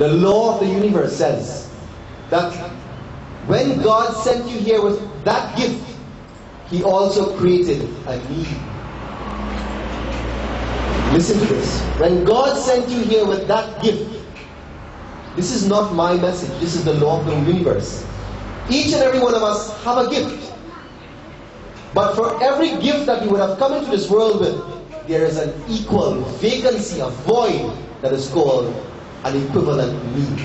The law of the universe says that when God sent you here with that gift, He also created a need. Listen to this. When God sent you here with that gift, this is not my message, this is the law of the universe. Each and every one of us have a gift. But for every gift that we would have come into this world with, there is an equal vacancy, a void that is called an equivalent need.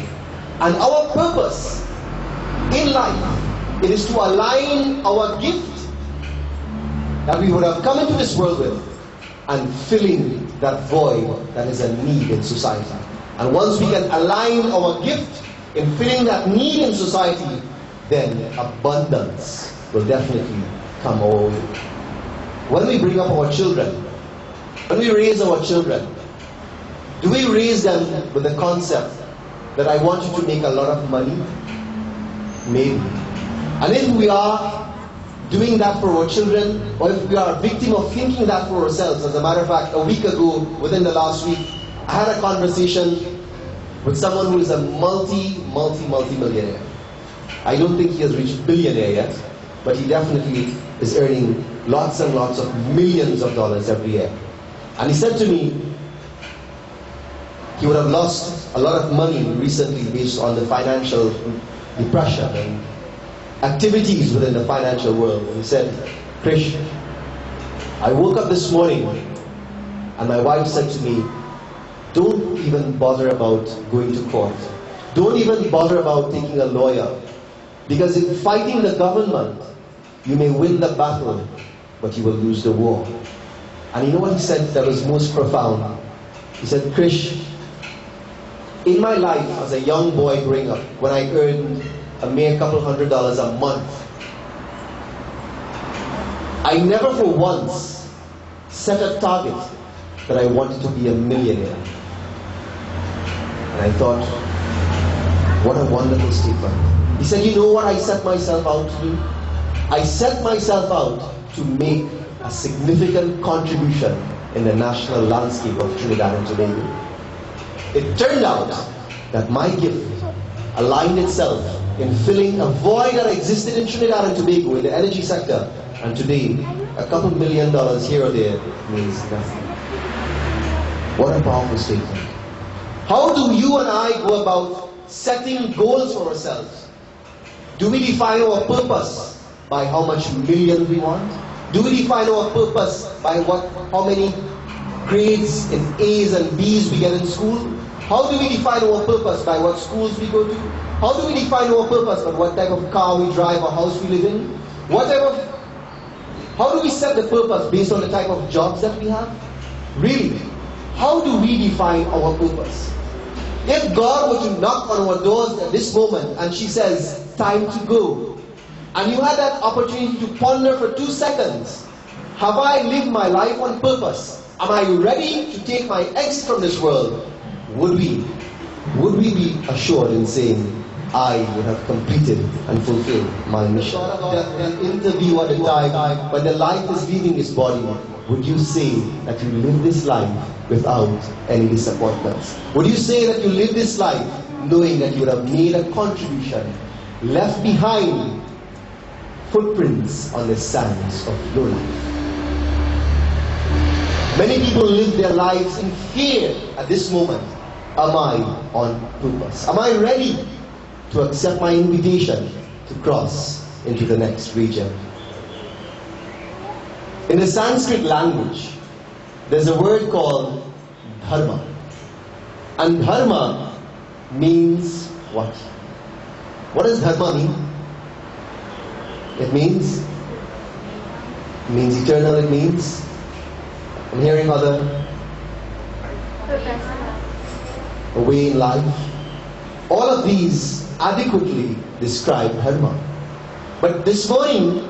And our purpose in life, it is to align our gift that we would have come into this world with and filling that void that is a need in society. And once we can align our gift in filling that need in society, then abundance will definitely come our way. When we bring up our children, when we raise our children, do we raise them with the concept that I want you to make a lot of money? Maybe. And if we are doing that for our children, or if we are a victim of thinking that for ourselves, as a matter of fact, a week ago, within the last week, I had a conversation with someone who is a multi-millionaire. I don't think he has reached billionaire yet, but he definitely is earning lots and lots of millions of dollars every year. And he said to me, he would have lost a lot of money recently based on the financial depression and activities within the financial world. And he said, Krish, I woke up this morning and my wife said to me, don't even bother about going to court. Don't even bother about taking a lawyer. Because in fighting the government, you may win the battle, but you will lose the war. And you know what he said that was most profound? He said, Krish, in my life as a young boy growing up, when I earned a mere couple $100 a month, I never for once set a target that I wanted to be a millionaire. And I thought, what a wonderful statement. He said, you know what I set myself out to do? I set myself out to make a significant contribution in the national landscape of Trinidad and Tobago. It turned out that my gift aligned itself in filling a void that existed in Trinidad and Tobago in the energy sector. And today, a couple $1 million here or there means nothing. What a powerful statement. How do you and I go about setting goals for ourselves? Do we define our purpose by how much millions we want? Do we define our purpose by how many grades in A's and B's we get in school? How do we define our purpose by what schools we go to? How do we define our purpose by what type of car we drive or house we live in? How do we set the purpose based on the type of jobs that we have? Really, how do we define our purpose? If God were to knock on our doors at this moment and she says, time to go, and you had that opportunity to ponder for 2 seconds, have I lived my life on purpose? Am I ready to take my exit from this world? Would we be assured in saying, I would have completed and fulfilled my mission? The interview at the time, when the life is leaving his body, would you say that you live this life without any disappointments? Would you say that you live this life knowing that you would have made a contribution, left behind footprints on the sands of your life? Many people live their lives in fear at this moment. Am I on purpose? Am I ready to accept my invitation to cross into the next region? In the Sanskrit language, there's a word called dharma. And dharma means what? What does dharma mean? It means eternal, it means, I'm hearing other, a way in life. All of these adequately describe dharma. But this morning,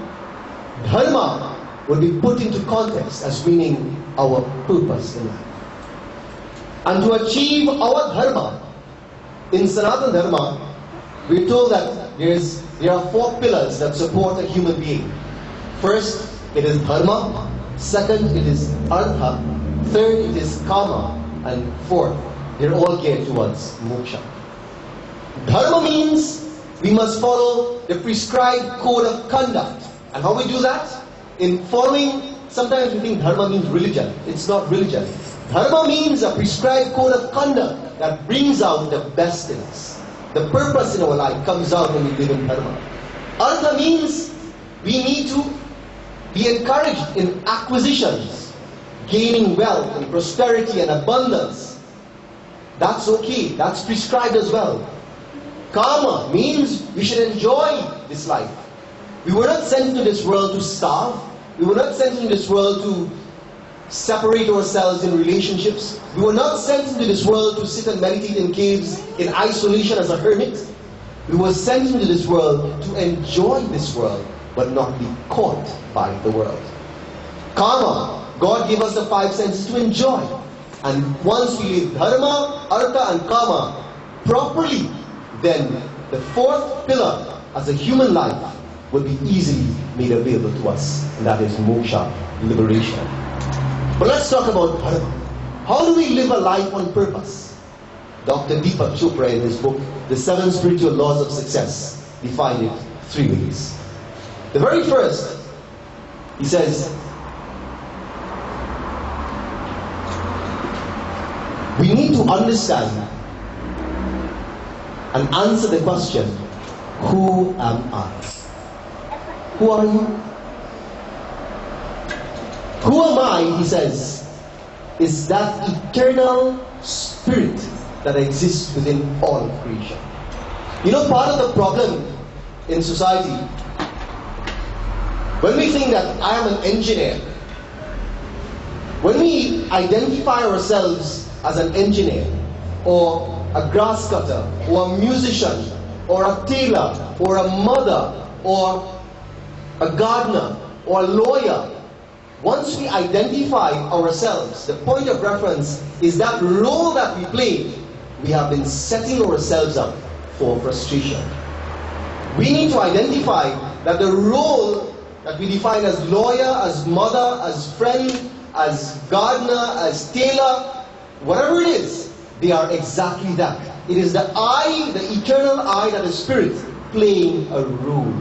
dharma will be put into context as meaning our purpose in life. And to achieve our dharma, in Sanatana Dharma, we're told that there are 4 pillars that support a human being. First, it is dharma. Second, it is artha. Third, it is kama. And fourth, they're all geared towards moksha. Dharma means we must follow the prescribed code of conduct. And how we do that? In following, sometimes we think dharma means religion. It's not religion. Dharma means a prescribed code of conduct that brings out the best in us. The purpose in our life comes out when we live in dharma. Artha means we need to be encouraged in acquisitions, gaining wealth and prosperity and abundance. That's okay. That's prescribed as well. Karma means we should enjoy this life. We were not sent into this world to starve. We were not sent into this world to separate ourselves in relationships. We were not sent into this world to sit and meditate in caves in isolation as a hermit. We were sent into this world to enjoy this world, but not be caught by the world. Karma, God gave us the 5 senses to enjoy. And once we live dharma, artha and kama properly, then the 4th pillar as a human life will be easily made available to us, and that is moksha, liberation. But let's talk about dharma. How do we live a life on purpose? Dr. Deepak Chopra in his book, The 7 Spiritual Laws of Success, defined it 3 ways. The very first, he says, we need to understand and answer the question, who am I? Who are you? Who am I, he says, is that eternal spirit that exists within all of creation. You know, part of the problem in society, when we think that I am an engineer, when we identify ourselves as an engineer, or a grass cutter, or a musician, or a tailor, or a mother, or a gardener, or a lawyer, once we identify ourselves, the point of reference is that role that we play, we have been setting ourselves up for frustration. We need to identify that the role that we define as lawyer, as mother, as friend, as gardener, as tailor, whatever it is, they are exactly that. It is the I, the eternal I, that is spirit, playing a role.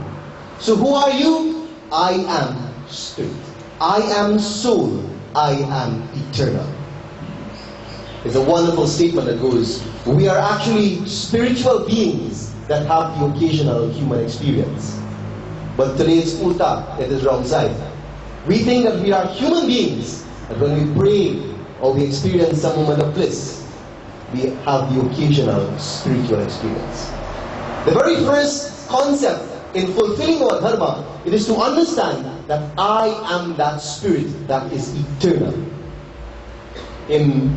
So who are you? I am spirit. I am soul. I am eternal. There's a wonderful statement that goes, we are actually spiritual beings that have the occasional human experience. But today it's ulta, it is wrong side. We think that we are human beings, that when we pray or we experience some moment of bliss, we have the occasional spiritual experience. The very first concept in fulfilling our dharma, it is to understand that I am that spirit that is eternal. In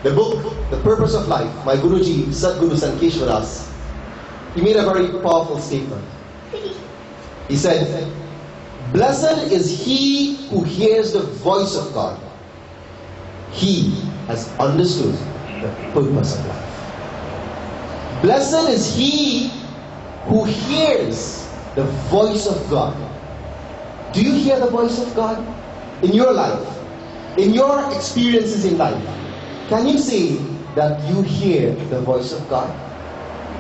the book, The Purpose of Life, my Guruji, Sadguru Sankeshwaras, he made a very powerful statement. He said, blessed is he who hears the voice of God. He has understood the purpose of life. Blessed is he who hears the voice of God. Do you hear the voice of God in your life? In your experiences in life? Can you say that you hear the voice of God?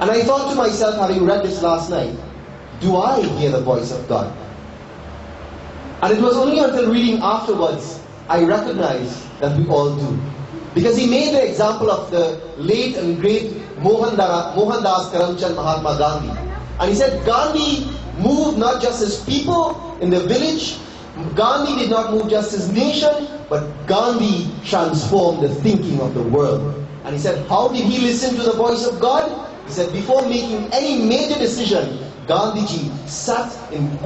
And I thought to myself, having read this last night, do I hear the voice of God? And it was only until reading afterwards I recognized that we all do. Because he made the example of the late and great Mohandas Karamchand Mahatma Gandhi. And he said Gandhi moved not just his people in the village, Gandhi did not move just his nation, but Gandhi transformed the thinking of the world. And he said, how did he listen to the voice of God? He said, before making any major decision, Gandhiji sat in the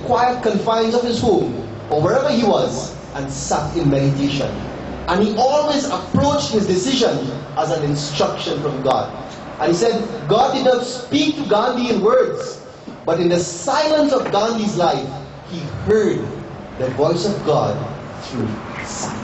quiet confines of his home, or wherever he was, and sat in meditation. And he always approached his decision as an instruction from God. And he said, God did not speak to Gandhi in words, but in the silence of Gandhi's life, he heard the voice of God through silence.